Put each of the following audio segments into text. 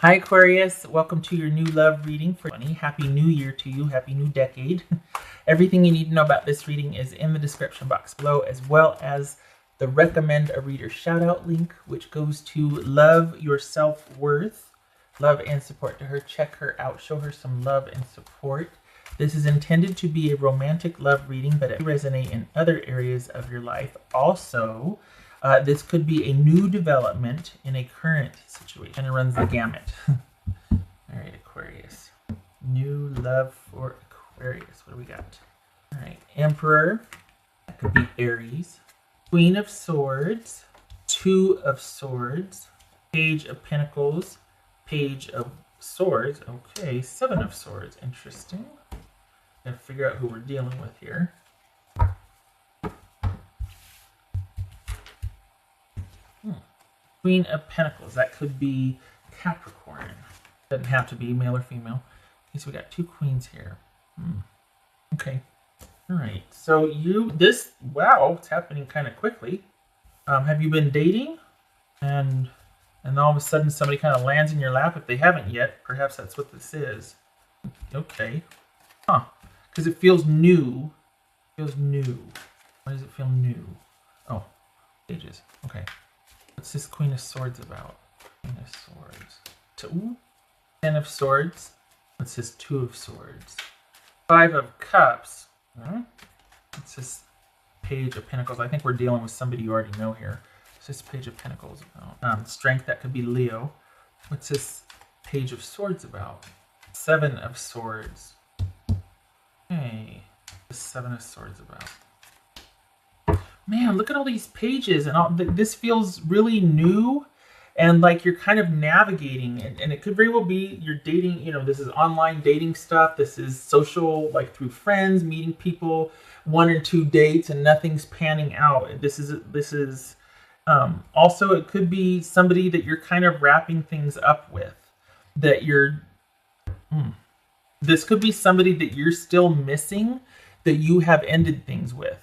Hi Aquarius, welcome to your new love reading for 2020. Happy New Year to you, happy new decade. Everything you need to know about this reading is in the description box below, as well as the recommend a reader shout out link, which goes to Love Your Self-Worth. Love and support to her. Check her out, show her some love and support. This is intended to be a romantic love reading, but it may resonate in other areas of your life. Also, this could be a new development in a current situation. It runs the gamut. All right, Aquarius. New love for Aquarius. What do we got? All right, Emperor. That could be Aries. Queen of Swords. Two of Swords. Page of Pentacles. Page of Swords. Okay, Seven of Swords. Interesting. Gotta figure out who we're dealing with here. Queen of Pentacles. That could be Capricorn. Doesn't have to be male or female. Okay, so we got two queens here. Okay. All right. So wow, it's happening kind of quickly. Have you been dating? And all of a sudden somebody kind of lands in your lap. If they haven't yet, perhaps that's what this is. Okay. Huh. Because it feels new. It feels new. Why does it feel new? Oh, pages. Okay. What's this Queen of Swords about? Queen of Swords. Ten of Swords. What's this Two of Swords? Five of Cups. What's this Page of Pentacles? I think we're dealing with somebody you already know here. What's this Page of Pentacles about? Strength, that could be Leo. What's this Page of Swords about? Seven of Swords. Okay. What's Seven of Swords about? Man, look at all these pages, and this feels really new, and like you're kind of navigating, and it could very well be you're dating. This is online dating stuff. This is social, like through friends, meeting people, 1 or 2 dates, and nothing's panning out. This is also, it could be somebody that you're kind of wrapping things up with. This could be somebody that you're still missing, that you have ended things with.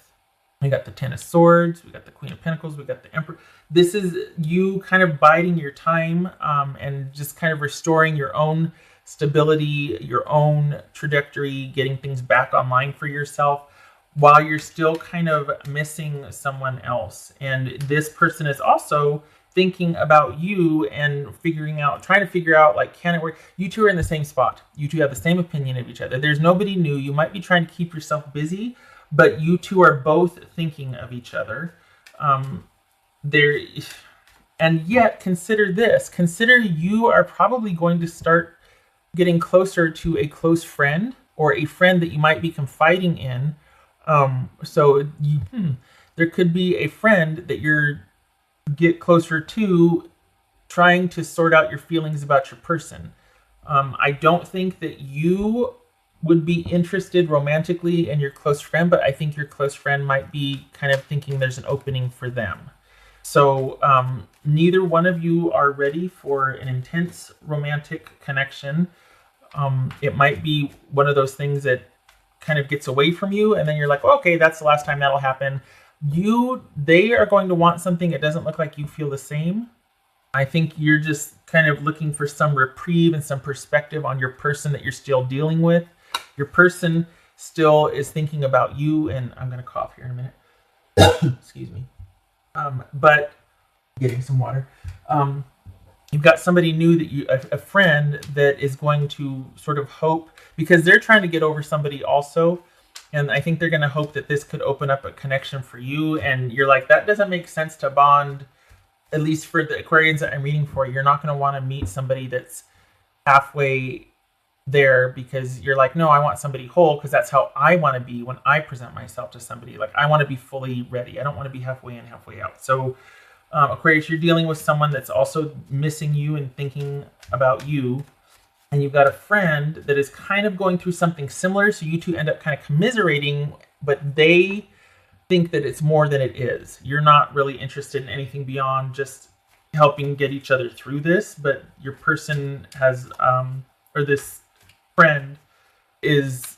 We got the Ten of Swords, we got the Queen of Pentacles, we got the Emperor. This is you kind of biding your time and just kind of restoring your own stability, your own trajectory, getting things back online for yourself while you're still kind of missing someone else. And this person is also thinking about you and trying to figure out, like, can it work? You two are in the same spot. You two have the same opinion of each other. There's nobody new. You might be trying to keep yourself busy, but you two are both thinking of each other. And yet, consider this. Consider you are probably going to start getting closer to a close friend or a friend that you might be confiding in. There could be a friend that you're get closer to, trying to sort out your feelings about your person. I don't think that you would be interested romantically in your close friend, but I think your close friend might be kind of thinking there's an opening for them. So neither one of you are ready for an intense romantic connection. It might be one of those things that kind of gets away from you, and then you're like, okay, that's the last time that'll happen. They are going to want something. It doesn't look like you feel the same. I think you're just kind of looking for some reprieve and some perspective on your person that you're still dealing with. Your person still is thinking about you, and I'm going to cough here in a minute. Excuse me. But getting some water. You've got somebody new a friend that is going to sort of hope, because they're trying to get over somebody also. And I think they're going to hope that this could open up a connection for you. And you're like, that doesn't make sense to bond, at least for the Aquarians that I'm reading for. You're not going to want to meet somebody that's halfway there, because you're like, no, I want somebody whole, because that's how I want to be when I present myself to somebody. Like, I want to be fully ready. I don't want to be halfway in, halfway out. So Aquarius, you're dealing with someone that's also missing you and thinking about you. And you've got a friend that is kind of going through something similar. So you two end up kind of commiserating, but they think that it's more than it is. You're not really interested in anything beyond just helping get each other through this. But your person has, or this friend is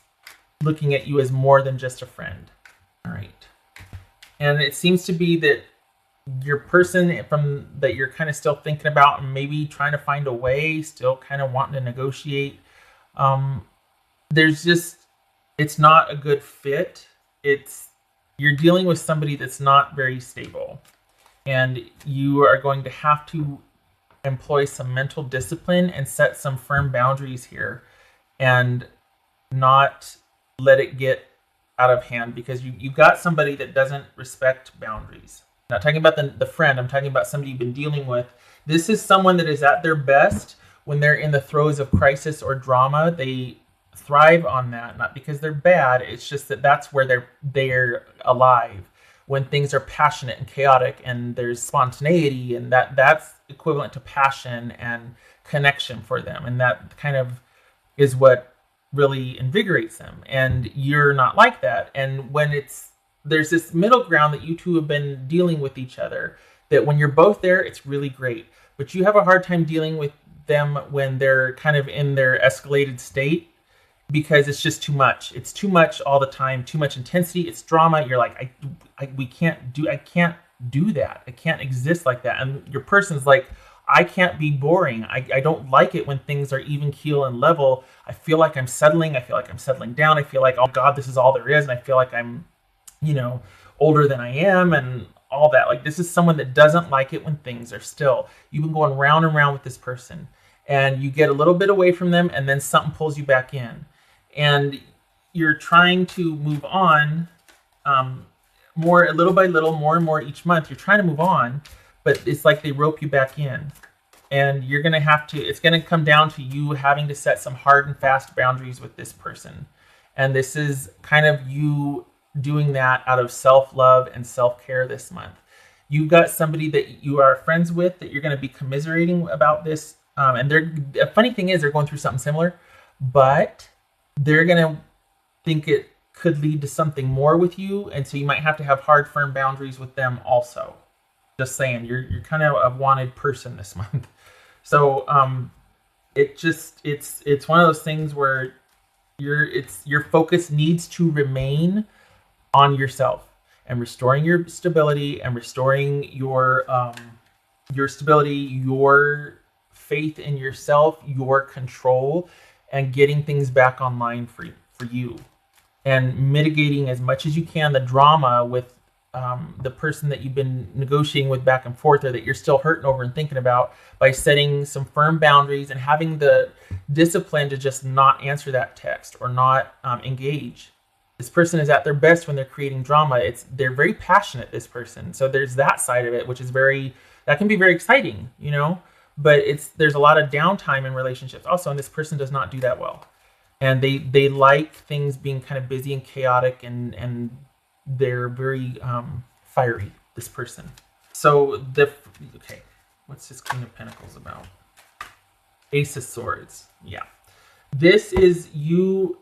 looking at you as more than just a friend. All right. And it seems to be that your person from that you're kind of still thinking about and maybe trying to find a way, still kind of wanting to negotiate. There's just, it's not a good fit. It's, you're dealing with somebody that's not very stable, and you are going to have to employ some mental discipline and set some firm boundaries here, and not let it get out of hand, because you've got somebody that doesn't respect boundaries. I'm not talking about the friend, I'm talking about somebody you've been dealing with. This is someone that is at their best when they're in the throes of crisis or drama. They thrive on that, not because they're bad, it's just that that's where they're alive. When things are passionate and chaotic and there's spontaneity, and that's equivalent to passion and connection for them, and that kind of is what really invigorates them. And you're not like that. And when there's this middle ground that you two have been dealing with each other, that when you're both there, it's really great. But you have a hard time dealing with them when they're kind of in their escalated state, because it's just too much. It's too much all the time, too much intensity. It's drama. You're like, I can't do that. I can't exist like that. And your person's like, I can't be boring. I don't like it when things are even keel and level. I feel like I'm settling. I feel like I'm settling down. I feel like, oh God, this is all there is. And I feel like I'm, older than I am and all that. Like, this is someone that doesn't like it when things are still. You've been going round and round with this person, and you get a little bit away from them, and then something pulls you back in. And you're trying to move on, more, little by little, more and more each month. You're trying to move on, but it's like they rope you back in. And you're going to have to, it's going to come down to you having to set some hard and fast boundaries with this person. And this is kind of you doing that out of self-love and self-care this month. You've got somebody that you are friends with that you're going to be commiserating about this. And the funny thing is, they're going through something similar, but they're going to think it could lead to something more with you. And so you might have to have hard, firm boundaries with them also. Just saying, you're kind of a wanted person this month. So it's one of those things where your focus needs to remain on yourself and restoring your stability and restoring your stability, your faith in yourself, your control, and getting things back online for you, and mitigating as much as you can the drama with the person that you've been negotiating with back and forth, or that you're still hurting over and thinking about, by setting some firm boundaries and having the discipline to just not answer that text or not engage. This person is at their best when they're creating drama. They're very passionate, this person. So there's that side of it, which is that can be very exciting, but there's a lot of downtime in relationships also, and this person does not do that well. And they like things being kind of busy and chaotic, and they're very fiery, this person. So what's this Queen of Pentacles about? Ace of Swords. Yeah. This is you.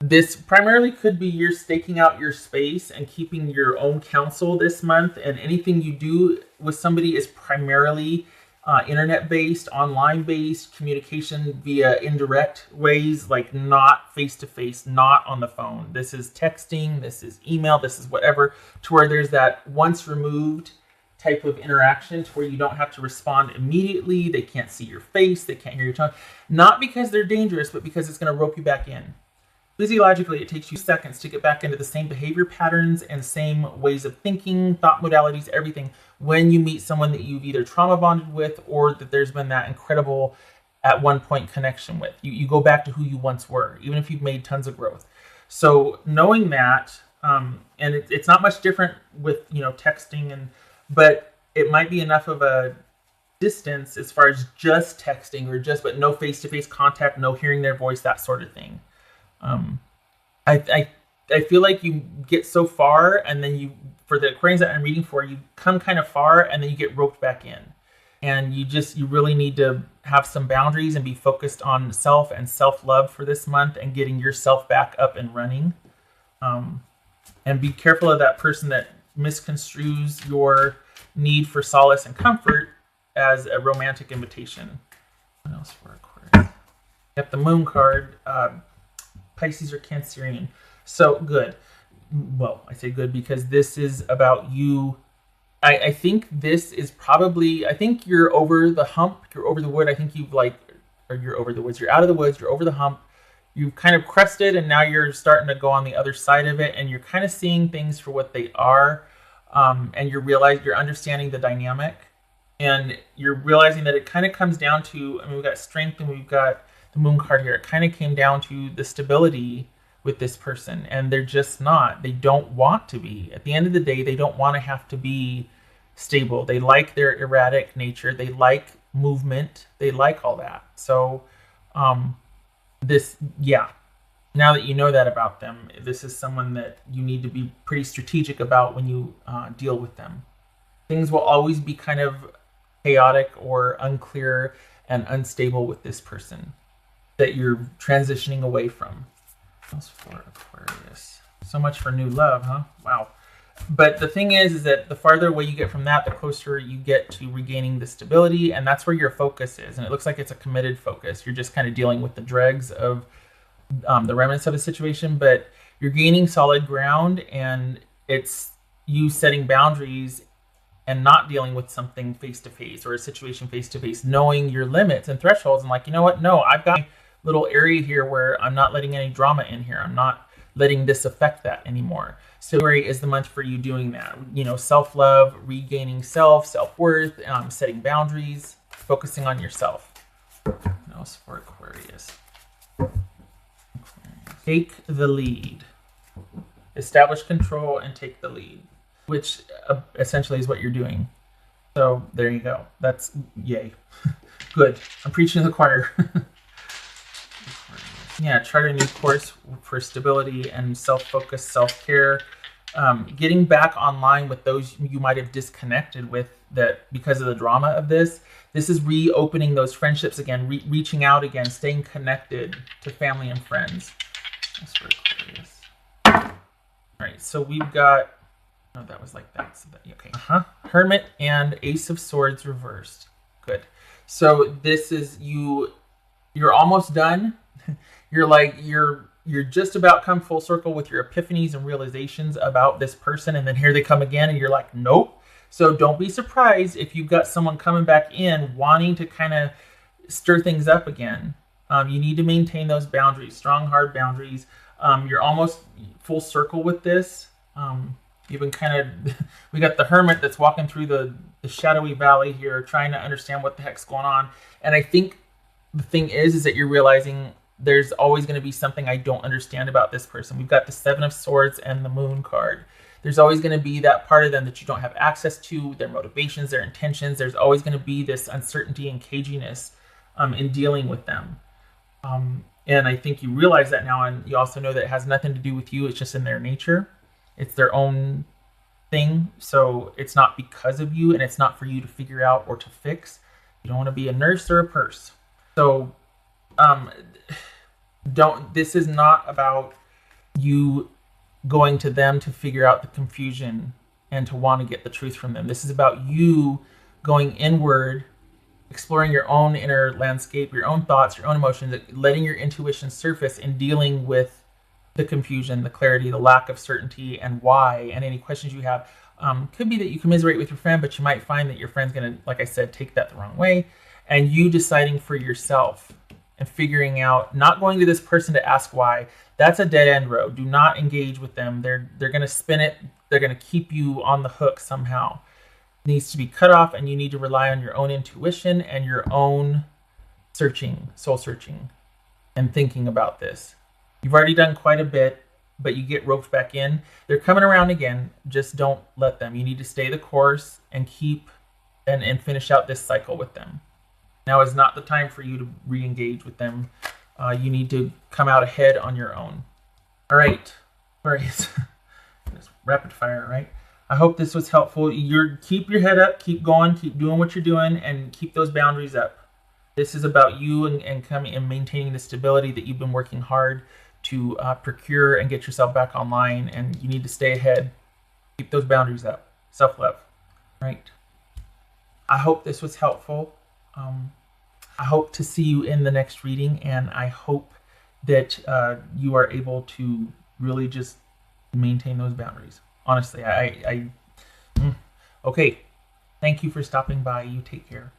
This primarily could be you're staking out your space and keeping your own counsel this month, and anything you do with somebody is primarily internet-based, online-based communication via indirect ways, like not face-to-face, not on the phone. This is texting, this is email, this is whatever, to where there's that once removed type of interaction to where you don't have to respond immediately. They can't see your face, they can't hear your tone. Not because they're dangerous, but because it's going to rope you back in. Physiologically, it takes you seconds to get back into the same behavior patterns and same ways of thinking, thought modalities, everything, when you meet someone that you've either trauma bonded with or that there's been that incredible, at one point, connection with. You go back to who you once were, even if you've made tons of growth. So knowing that, and it's not much different with texting, but it might be enough of a distance as far as just texting but no face-to-face contact, no hearing their voice, that sort of thing. I feel like you get so far, and then for the Aquarians that I'm reading for, you come kind of far and then you get roped back in, and you really need to have some boundaries and be focused on self and self-love for this month, and getting yourself back up and running. And be careful of that person that misconstrues your need for solace and comfort as a romantic invitation. What else for Aquarius? Got the Moon card. Pisces or Cancerian. So good. Well, I say good because this is about you I think this is probably, I think you're over the hump, you're over the wood. I think you've like, or you're over the woods, you're out of the woods, you're over the hump. You've kind of crested, and now you're starting to go on the other side of it, and you're kind of seeing things for what they are. And you're understanding the dynamic, and you're realizing that it kind of comes down to, I mean, we've got strength and we've got the moon card here. It kind of came down to the stability with this person, and they're just not. They don't want to be. At the end of the day, they don't want to have to be stable. They like their erratic nature. They like movement. They like all that. So, yeah. Now that you know that about them, this is someone that you need to be pretty strategic about when you deal with them. Things will always be kind of chaotic or unclear and unstable with this person that you're transitioning away from. That's for Aquarius. So much for new love, huh? Wow. But the thing is that the farther away you get from that, the closer you get to regaining the stability, and that's where your focus is. And it looks like it's a committed focus. You're just kind of dealing with the dregs of the remnants of a situation, but you're gaining solid ground, and it's you setting boundaries and not dealing with something face to face or a situation face to face, knowing your limits and thresholds, and like, you know what? No, I've got a little area here where I'm not letting any drama in here. I'm not letting this affect that anymore. So February is the month for you doing that. You know, self-love, regaining self-worth, setting boundaries, focusing on yourself. What else for Aquarius? Take the lead. Establish control and take the lead, which essentially is what you're doing. So there you go. That's yay. Good. I'm preaching to the choir. Yeah, chart a new course for stability and self-focus, self-care. Getting back online with those you might have disconnected with that because of the drama of this. This is reopening those friendships again, reaching out again, staying connected to family and friends. That's for Aquarius. All right, so we've got, oh, that was like that. So that, okay. Hermit and Ace of Swords reversed. Good. So this is you're almost done. You're just about come full circle with your epiphanies and realizations about this person, and then here they come again, and you're like, nope. So don't be surprised if you've got someone coming back in wanting to kind of stir things up again. You need to maintain those boundaries, strong, hard boundaries. You're almost full circle with this. Even kind of, we got the Hermit that's walking through the shadowy valley here, trying to understand what the heck's going on. And I think the thing is that you're realizing there's always going to be something I don't understand about this person. We've got the Seven of Swords and the Moon card. There's always going to be that part of them that you don't have access to, their motivations, their intentions. There's always going to be this uncertainty and caginess in dealing with them. And I think you realize that now, and you also know that it has nothing to do with you. It's just in their nature. It's their own thing. So it's not because of you, and it's not for you to figure out or to fix. You don't want to be a nurse or a purse. So this is not about you going to them to figure out the confusion and to want to get the truth from them. This is about you going inward, exploring your own inner landscape, your own thoughts, your own emotions, letting your intuition surface and dealing with the confusion, the clarity, the lack of certainty, and why, and any questions you have. Could be that you commiserate with your friend, but you might find that your friend's going to, like I said, take that the wrong way. And you deciding for yourself and figuring out, not going to this person to ask why. That's a dead end road. Do not engage with them. They're going to spin it. They're going to keep you on the hook somehow. It needs to be cut off, and you need to rely on your own intuition and your own searching, soul searching, and thinking about this. You've already done quite a bit, but you get roped back in. They're coming around again. Just don't let them. You need to stay the course and keep and finish out this cycle with them. Now is not the time for you to re-engage with them. You need to come out ahead on your own. All right. Aquarius. Rapid fire, right? I hope this was helpful. Keep your head up, keep going, keep doing what you're doing, and keep those boundaries up. This is about you and coming and maintaining the stability that you've been working hard to procure and get yourself back online, and you need to stay ahead. Keep those boundaries up. Self-love. Right. I hope this was helpful. I hope to see you in the next reading, and I hope that you are able to really just maintain those boundaries. Honestly, Okay, thank you for stopping by. You take care.